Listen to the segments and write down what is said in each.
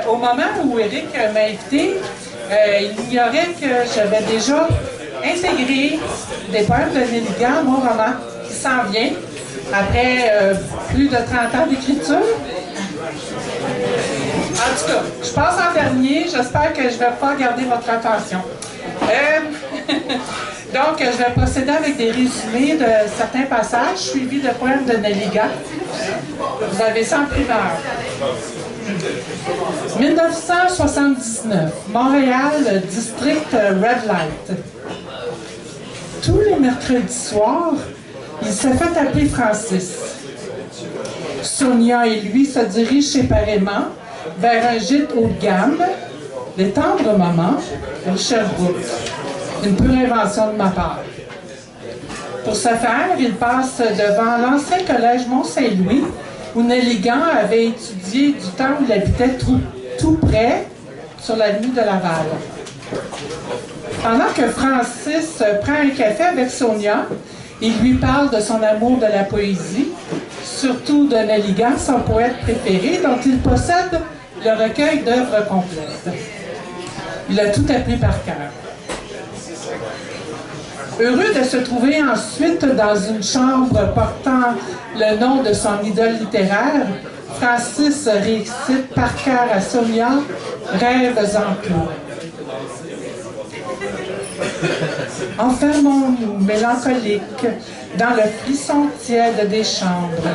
Au moment où Éric m'a invité, il ignorait que j'avais déjà intégré des poèmes de Nelligan, mon roman, qui s'en vient après plus de 30 ans d'écriture. En tout cas, je passe en dernier. J'espère que je ne vais pas garder votre attention. Donc, je vais procéder avec des résumés de certains passages suivis de poèmes de Nelligan. Vous avez ça en primeur. 1979, Montréal, district Red Light. Tous les mercredis soirs, il s'est fait appeler Francis. Sonia et lui se dirigent séparément vers un gîte haut de gamme, les tendres moments, le Sherbrooke. Une pure invention de ma part. Pour ce faire, il passe devant l'ancien collège Mont-Saint-Louis, où Nelligan avait étudié du temps où il habitait tout près, sur l'avenue de Laval. Pendant que Francis prend un café avec Sonia, il lui parle de son amour de la poésie, surtout de Nelligan, son poète préféré, dont il possède le recueil d'œuvres complètes. Il a tout appris par cœur. Heureux de se trouver ensuite dans une chambre portant le nom de son idole littéraire, Francis récite par cœur à Sonia « Rêves en clos ». Enfermons-nous, mélancoliques, dans le frisson tiède des chambres,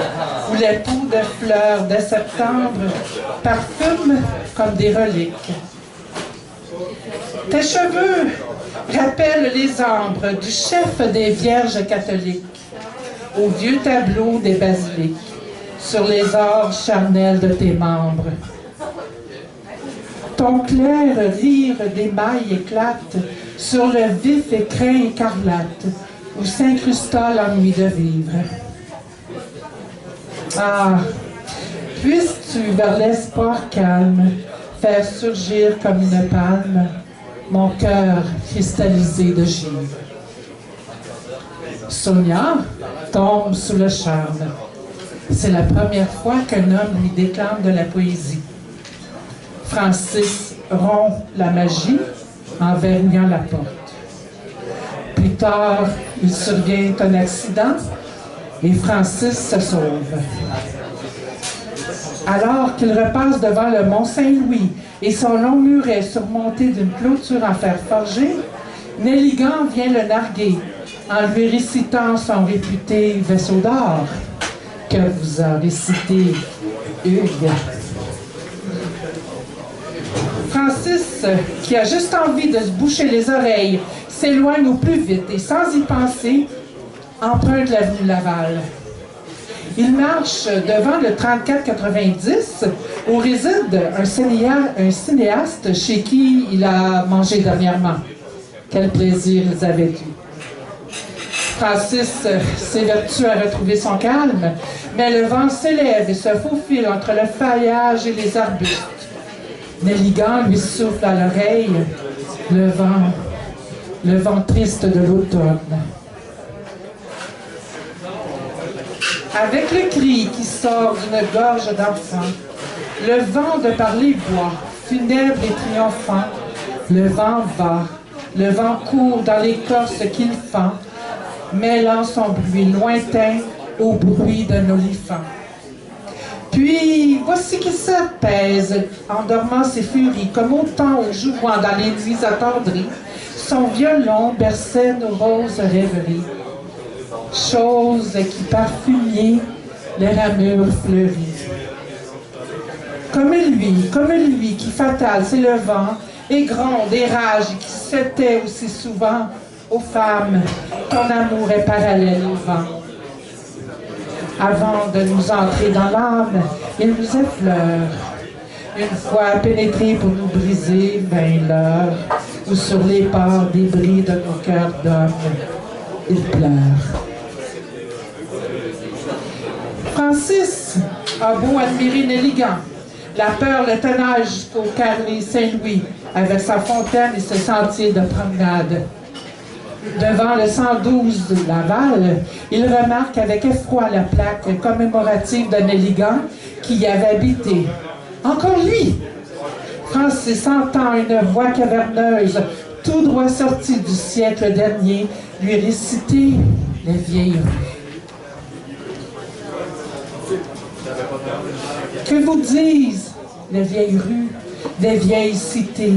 où les poux de fleurs de septembre parfument comme des reliques. Tes cheveux rappellent les ambres du chef des vierges catholiques, au vieux tableau des basiliques, sur les ors charnels de tes membres. Ton clair rire d'émail éclate sur le vif écrin écarlate, où s'incrusta l'ennui de vivre. Ah, puisses-tu vers l'espoir calme faire surgir comme une palme mon cœur cristallisé de givre. Sonia tombe sous le charme. C'est la première fois qu'un homme lui déclame de la poésie. Francis rompt la magie en verrouillant la porte. Plus tard, il survient un accident et Francis se sauve. Alors qu'il repasse devant le Mont-Saint-Louis et son long muret surmonté d'une clôture en fer forgé, Nelligan vient le narguer en lui récitant son réputé vaisseau d'or que vous a récité Hugues. Francis, qui a juste envie de se boucher les oreilles, s'éloigne au plus vite et sans y penser, emprunte l'avenue Laval. Il marche devant le 3490 où réside un cinéaste chez qui il a mangé dernièrement. Quel plaisir ils avaient eu. Francis s'évertue à retrouver son calme, mais le vent s'élève et se faufile entre le feuillage et les arbustes. Nelligan lui souffle à l'oreille le vent triste de l'automne. Avec le cri qui sort d'une gorge d'enfant, le vent de par les bois, funèbre et triomphant, le vent va, le vent court dans l'écorce qu'il fend, mêlant son bruit lointain au bruit d'un olifant. Puis, voici qu'il s'apaise, endormant ses furies, comme autant au jouant dans les nuits attendries, son violon berçait nos roses rêveries. Chose qui par fumier les ramures fleuries. Comme lui, qui fatal s'élevant, et gronde et rage, qui se tait aussi souvent aux femmes, ton amour est parallèle au vent. Avant de nous entrer dans l'âme, il nous effleure. Une fois pénétré pour nous briser, vint l'heure, où sur les pores débris de nos cœurs d'hommes, il pleure. Francis a beau admirer Nelligan, la peur le tenaille jusqu'au carré Saint-Louis, avec sa fontaine et ses sentiers de promenade. Devant le 112 de Laval, il remarque avec effroi la plaque commémorative de Nelligan qui y avait habité. Encore lui! Francis entend une voix caverneuse, tout droit sortie du siècle dernier, lui réciter les vieilles rues. Que vous disent les vieilles rues, des vieilles cités,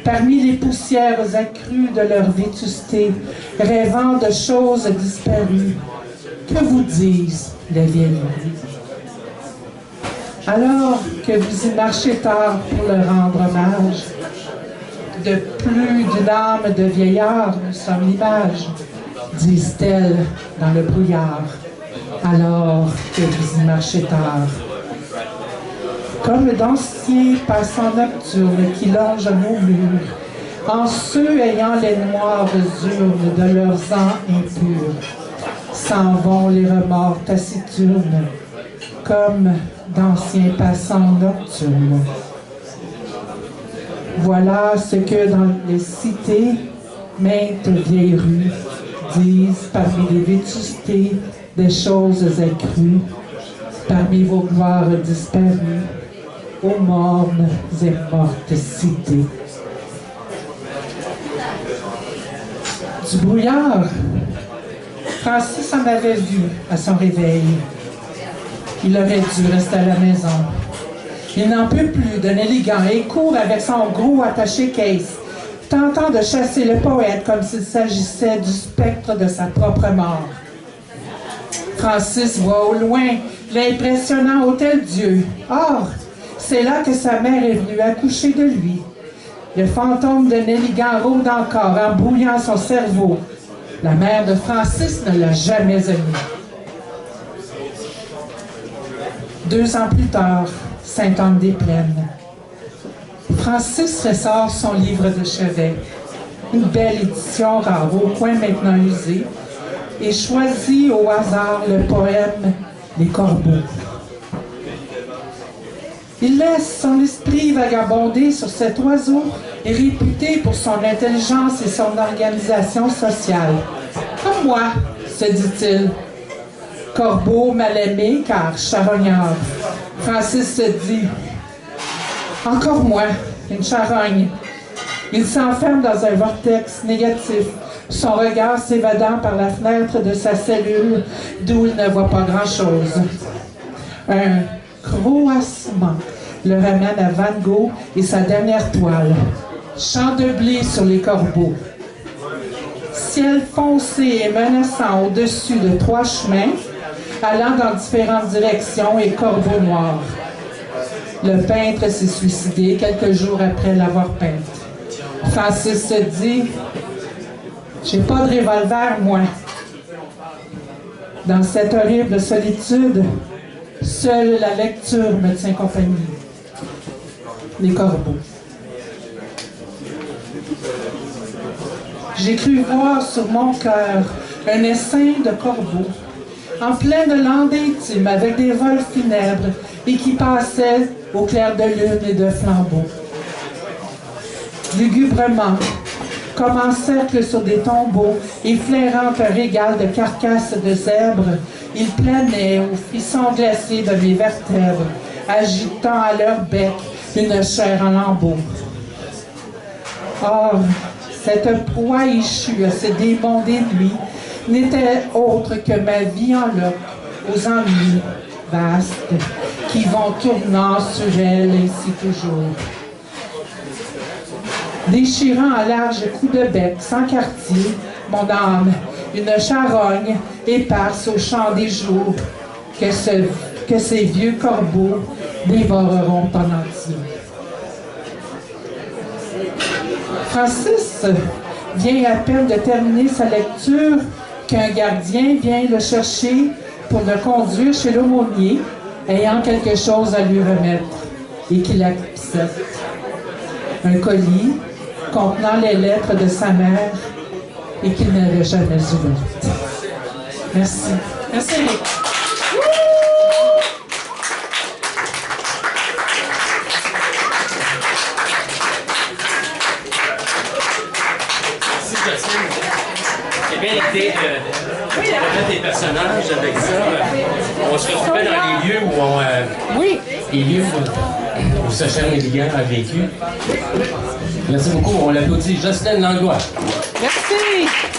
parmi les poussières accrues de leur vétusté, rêvant de choses disparues? Que vous disent les vieilles rues? Alors que vous y marchez tard pour leur rendre hommage, de plus d'une âme de vieillard nous sommes l'image, disent-elles dans le brouillard, alors que vous y marchez tard. Comme d'anciens passants nocturnes qui longent nos murs, en ceux ayant les noires urnes de leurs ans impurs, s'en vont les remords taciturnes, comme d'anciens passants nocturnes. Voilà ce que dans les cités, maintes vieilles rues disent parmi les vétustés des choses accrues, parmi vos gloires disparues, aux mornes et mortes cités. Du brouillard, Francis en avait vu à son réveil. Il aurait dû rester à la maison. Il n'en peut plus d'un élégant et court avec son gros attaché-case, tentant de chasser le poète comme s'il s'agissait du spectre de sa propre mort. Francis voit au loin l'impressionnant Hôtel-Dieu. Or, c'est là que sa mère est venue accoucher de lui. Le fantôme de Nelligan rôde encore, embrouillant son cerveau. La mère de Francis ne l'a jamais aimé. 2 ans plus tard, Sainte-Anne-des-Plaines. Francis ressort son livre de chevet, une belle édition rare au coin maintenant usée, et choisit au hasard le poème « Les corbeaux ». Il laisse son esprit vagabonder sur cet oiseau réputé pour son intelligence et son organisation sociale. Comme moi, se dit-il. Corbeau mal aimé car charognard. Francis se dit, encore moi, une charogne. Il s'enferme dans un vortex négatif, son regard s'évadant par la fenêtre de sa cellule d'où il ne voit pas grand-chose. Un croassement le ramène à Van Gogh et sa dernière toile. Champ de blé sur les corbeaux. Ciel foncé et menaçant au-dessus de 3 chemins, allant dans différentes directions et corbeaux noirs. Le peintre s'est suicidé quelques jours après l'avoir peinte. Francis se dit, j'ai pas de revolver, moi. Dans cette horrible solitude, seule la lecture me tient compagnie. Les corbeaux. J'ai cru voir sur mon cœur un essaim de corbeaux, en pleine lande intime, avec des vols funèbres, et qui passaient au clair de lune et de flambeaux. Lugubrement, comme en cercle sur des tombeaux, et flairant un régal de carcasses de zèbres, ils planaient aux frissons glacés de mes vertèbres, agitant à leur bec une chair en lambeaux. Or, cette proie échue à ce démon des nuits n'était autre que ma vie en loques, aux ennuis vastes, qui vont tournant sur elle ainsi toujours. Déchirant à large coups de bec, sans quartier, mon âme, une charogne éparse au champ des jours, que ces vieux corbeaux dévoreront en entier. Francis vient à peine de terminer sa lecture qu'un gardien vient le chercher pour le conduire chez l'aumônier, ayant quelque chose à lui remettre, et qu'il accepte. Un colis contenant les lettres de sa mère et qu'il n'avait jamais ouvertes. Merci. Merci, Eric. Merci, Jacqueline. C'est bien l'idée de mettre des personnages avec ça. On se retrouvait dans les lieux où on... Oui. Les lieux où ce cher navigant a vécu. Merci beaucoup. On l'applaudit. Jocelyne Langlois. Merci.